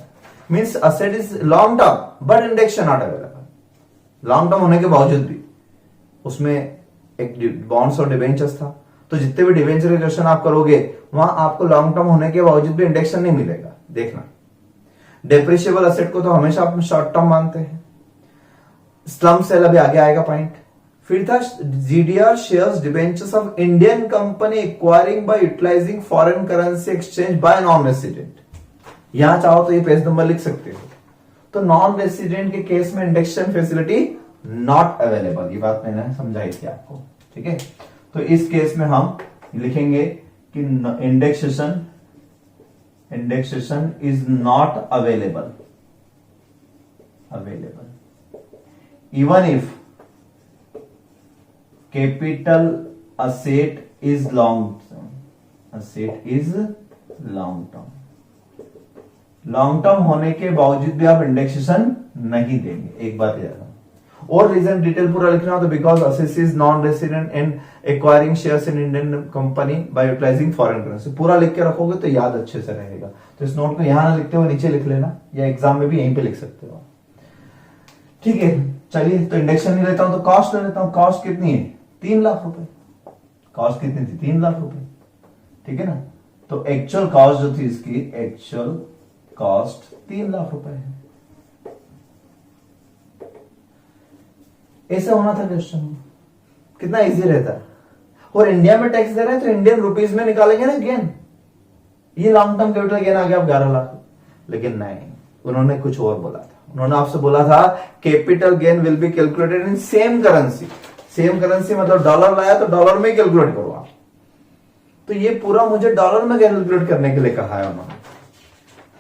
Means asset is long term but indexation not available. Long term होने के बावजूद भी उसमें एक बॉन्ड्स और डिवेंचर्स था, तो जितने भी डिवेंचर के क्वेश्चन आप करोगे वहां आपको लॉन्ग टर्म होने के बावजूद भी इंडेक्सेशन नहीं मिलेगा। देखना, डेप्रिशिएबल असेट को तो हमेशा आप शॉर्ट टर्म मानते हैं। स्लम सेल अभी आगे आएगा पॉइंट। फिर था GDR shares debentures of Indian company acquiring by utilizing foreign currency exchange by non resident. यहां चाहो तो ये पेज नंबर लिख सकते हो। तो नॉन रेसिडेंट के केस में इंडेक्सेशन फैसिलिटी नॉट अवेलेबल, ये बात मैंने समझाई थी आपको, ठीक है। तो इस केस में हम लिखेंगे कि indexation is not available even if capital asset is long term. Long term होने के बावजूद भी आप इंडेक्सेशन नहीं देंगे, एक बात याद। और रीजन डिटेल पूरा लिखना हो तो because assessee is non resident and acquiring shares in Indian company by utilizing foreign currency. पूरा लिख के रखोगे तो याद अच्छे से रहेगा। तो इस नोट को यहां ना लिखते हुए नीचे लिख लेना, या एग्जाम में भी यहीं पे लिख सकते हो, ठीक है। चलिए, तो इंडेक्शन नहीं लेता हूं तो कॉस्ट ले लेता हूं। कॉस्ट कितनी है? 3 लाख रुपए। कॉस्ट कितनी थी? 3 लाख रुपए, ठीक है ना। तो एक्चुअल कॉस्ट जो थी इसकी, एक्चुअल कॉस्ट 3 लाख रुपए है। ऐसा होना था क्वेश्चन, कितना इजी रहता है। और इंडिया में टैक्स दे रहे हैं तो इंडियन रुपीज में निकालेंगे ना गेन। ये लॉन्ग टर्म कैपिटल गेन आ गया आप 11 लाख। लेकिन नहीं, उन्होंने कुछ और बोला था। उन्होंने आपसे बोला था capital gain will be calculated in same currency. Same currency मतलब डॉलर लाया तो डॉलर में कैलकुलेट करो आप। तो ये पूरा मुझे डॉलर में कैलकुलेट करने के लिए कहा है उन्होंने।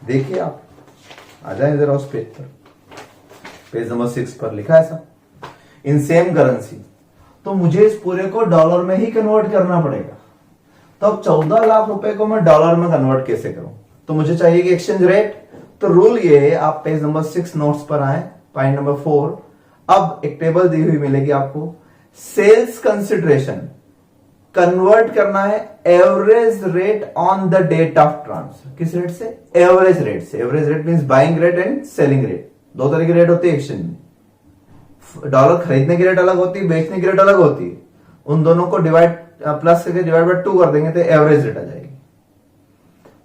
देखिए आप, आ जाए जरा उस पेज पर, पेज नंबर 6 पर लिखा है सब इन सेम करेंसी। तो मुझे इस पूरे को डॉलर में ही कन्वर्ट करना पड़ेगा। तो अब 14 लाख रुपए को मैं डॉलर में कन्वर्ट कैसे करूं? तो मुझे चाहिए कि एक्सचेंज रेट। तो रूल ये है, आप पेज नंबर 6 नोट्स पर आए, पॉइंट नंबर 4। अब एक टेबल दी हुई मिलेगी आपको। सेल्स कंसिडरेशन कन्वर्ट करना है average rate on the date of transfer. किस रेट से? एवरेज रेट से। Average rate means buying rate and selling rate. दो तरह की रेट होती है एक्सचेंज में। डॉलर खरीदने की रेट अलग होती है, बेचने की रेट अलग होती है। उन दोनों को प्लस करके डिवाइड बाय 2 कर देंगे तो एवरेज रेट आ जाएगी।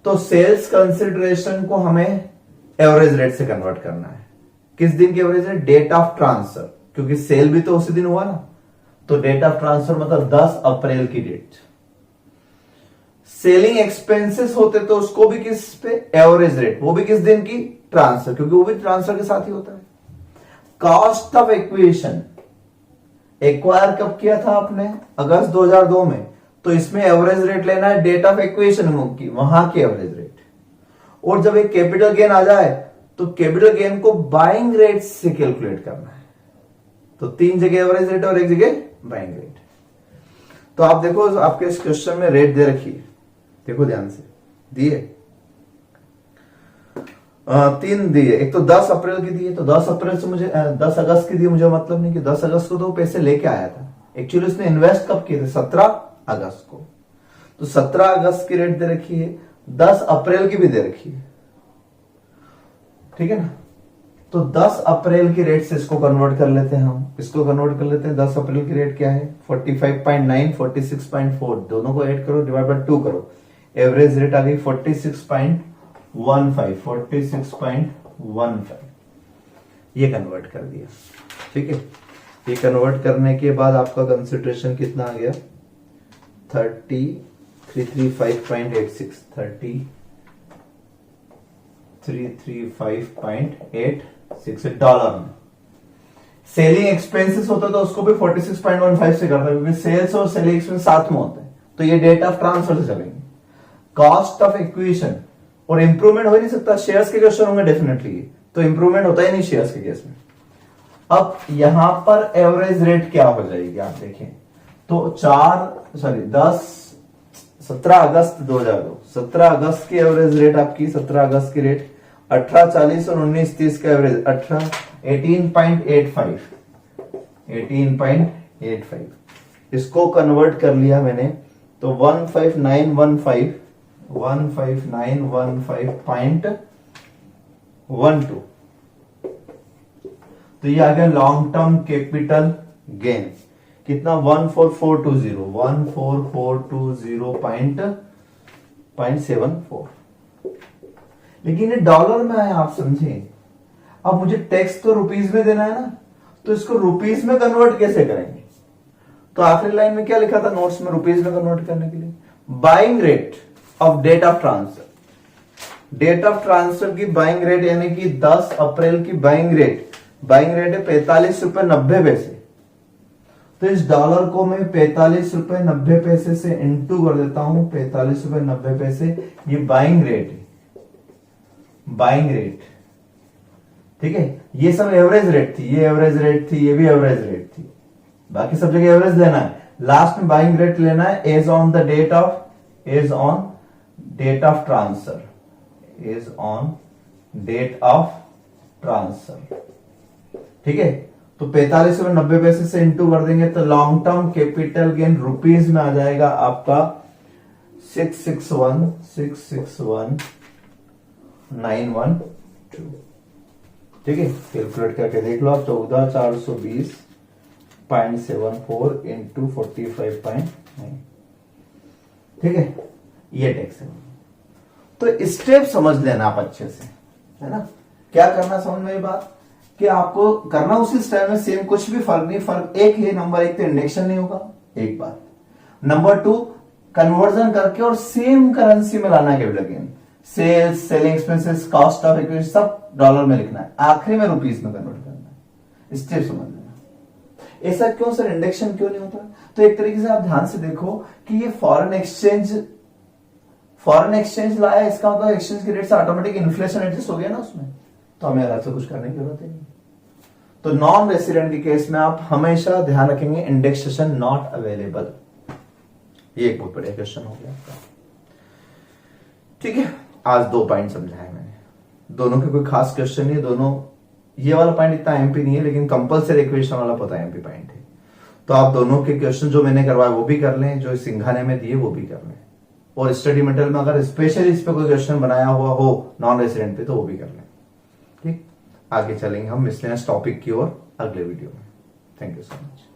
तो सेल्स कंसिडरेशन को हमें एवरेज रेट से कन्वर्ट करना है। किस दिन की average rate? Date of transfer, क्योंकि सेल भी तो उसी दिन हुआ ना। तो डेट ऑफ ट्रांसफर मतलब 10 अप्रैल की डेट। सेलिंग एक्सपेंसेस होते तो उसको भी किस पे? Average rate. वो भी किस दिन की? ट्रांसफर, क्योंकि वो भी ट्रांसफर के साथ ही होता है। कॉस्ट ऑफ एक्विजिशन, एक्वायर कब किया था आपने? अगस्त 2002 में। तो इसमें एवरेज रेट लेना है डेट ऑफ एक्विजिशन की, वहां की एवरेज रेट। और जब एक कैपिटल गेन आ जाए तो कैपिटल गेन को बाइंग रेट से कैलकुलेट करना है। तो 3 जगह एवरेज रेट और 1 जगह बाइंग रेट। तो आप देखो, आपके इस क्वेश्चन में रेट दे रखी है, देखो ध्यान से, दिए 3 दिए। एक तो 10 अप्रैल की दी है, तो 10 अप्रैल से मुझे 10 अगस्त की दी, मुझे मतलब नहीं कि 10 अगस्त को तो पैसे लेके आया था। एक्चुअली उसने इन्वेस्ट कब किए थे? 17 अगस्त को। तो 17 अगस्त की रेट दे रखी है, 10 अप्रैल की भी दे रखी है, ठीक है ना। तो 10 अप्रैल की रेट से इसको कन्वर्ट कर लेते हैं हम। इसको कन्वर्ट कर लेते हैं। 10 अप्रैल की रेट क्या है? 45.9, 46.4, दोनों को ऐड करो, डिवाइड बाय 2 करो। एवरेज रेट आ गई 46.15। ये कन्वर्ट कर दिया, ठीक है। ये कन्वर्ट करने के बाद आपका कंसिडरेशन कितना आ गया? 3335.86, 3335.86 डॉलर में। सेलिंग एक्सपेंसेस होता तो उसको भी 46.15 से करता, क्योंकि सेल्स और सेलिंग एक्सपेंस साथ में होते हैं। तो ये डेट ऑफ ट्रांसफर से चलेंगे। कॉस्ट ऑफ एक्विजिशन, और इंप्रूवमेंट हो ही नहीं सकता, शेयर्स के क्वेश्चन होंगे डेफिनेटली, तो इंप्रूवमेंट होता ही नहीं शेयर्स के केस में। अब यहां पर एवरेज रेट क्या हो जाएगी आप देखें तो 17 अगस्त 2002, 17 अगस्त की एवरेज रेट आपकी, 17 अगस्त की रेट 1840 और 1930 का एवरेज 18.85। इसको कन्वर्ट कर लिया मैंने तो 15915.12। तो ये आ गया लॉन्ग टर्म कैपिटल गेन कितना 14420.74। लेकिन ये डॉलर में आया, आप समझे। अब मुझे टैक्स तो रुपीस में देना है ना, तो इसको रुपीस में कन्वर्ट कैसे करेंगे। तो आखिरी लाइन में क्या लिखा था नोट्स में रुपीस में कन्वर्ट करने के लिए, buying rate of date of transfer. Date of transfer की बाइंग रेट यानी कि 10 अप्रैल की बाइंग रेट है 45.90 रुपए। तो इस डॉलर को मैं 45.90 से इंटू कर देता हूं 45.90। ये बाइंग रेट है, बाइंग रेट, ठीक है। ये सब एवरेज रेट थी, ये एवरेज रेट थी, ये भी एवरेज रेट थी, बाकी सब जगह एवरेज लेना है। लास्ट में बाइंग रेट लेना है as on date of transfer, as on date of transfer, ठीक है। तो 45.90 से इंटू कर देंगे तो long term capital gain rupees में आ जाएगा आपका 661,912, ठीक है। कैलकुलेट करके देख लो आप 14,420.74 इंटू 45.9, ठीक है। ये टैक्स है। तो स्टेप समझ लेना आप अच्छे से, है ना। क्या करना समझ में बात कि आपको करना उसी स्टाइल में सेम, कुछ भी फर्क नहीं। फर्क एक है, नंबर एक तो इंडेक्शन नहीं होगा, एक बात। नंबर 2 कन्वर्जन करके और सेम करेंसी में लाना capital gain, sales, selling expenses, cost of equity सब डॉलर में लिखना है, आखिरी में रुपीस में कन्वर्ट करना है। स्टेप समझ लेना। ऐसा क्यों सर, इंडेक्शन क्यों नहीं होता। तो एक तरीके से आप ध्यान से देखो कि ये फॉरेन एक्सचेंज लाया, इसका मतलब एक्सचेंज की रेट से ऑटोमेटिक इन्फ्लेशन एडजस्ट हो गया ना उसमें, तो हमें अलग से कुछ करने की जरूरत नहीं। तो नॉन रेसिडेंट के केस में आप हमेशा ध्यान रखेंगे इंडेक्सेशन नॉट अवेलेबल। ये एक बहुत बढ़िया क्वेश्चन हो गया आपका, ठीक है। आज 2 पॉइंट समझाए मैंने, दोनों के कोई खास क्वेश्चन नहीं है, दोनों ये वाला पॉइंट इतना एमपी नहीं है, लेकिन कंपलसरी इक्वेशन वाला पता है एमपी पॉइंट है। तो आप दोनों के क्वेश्चन जो मैंने करवाए वो भी कर लें, जो सिंघाने में दिए वो भी कर लें, और स्टडी मटेरियल में अगर स्पेशली इस पे कोई क्वेश्चन बनाया हुआ हो नॉन रेसिडेंट पे तो वो भी कर लें, ठीक। आगे चलेंगे हम मिसलेनियस टॉपिक की ओर अगले वीडियो में। Thank you so much.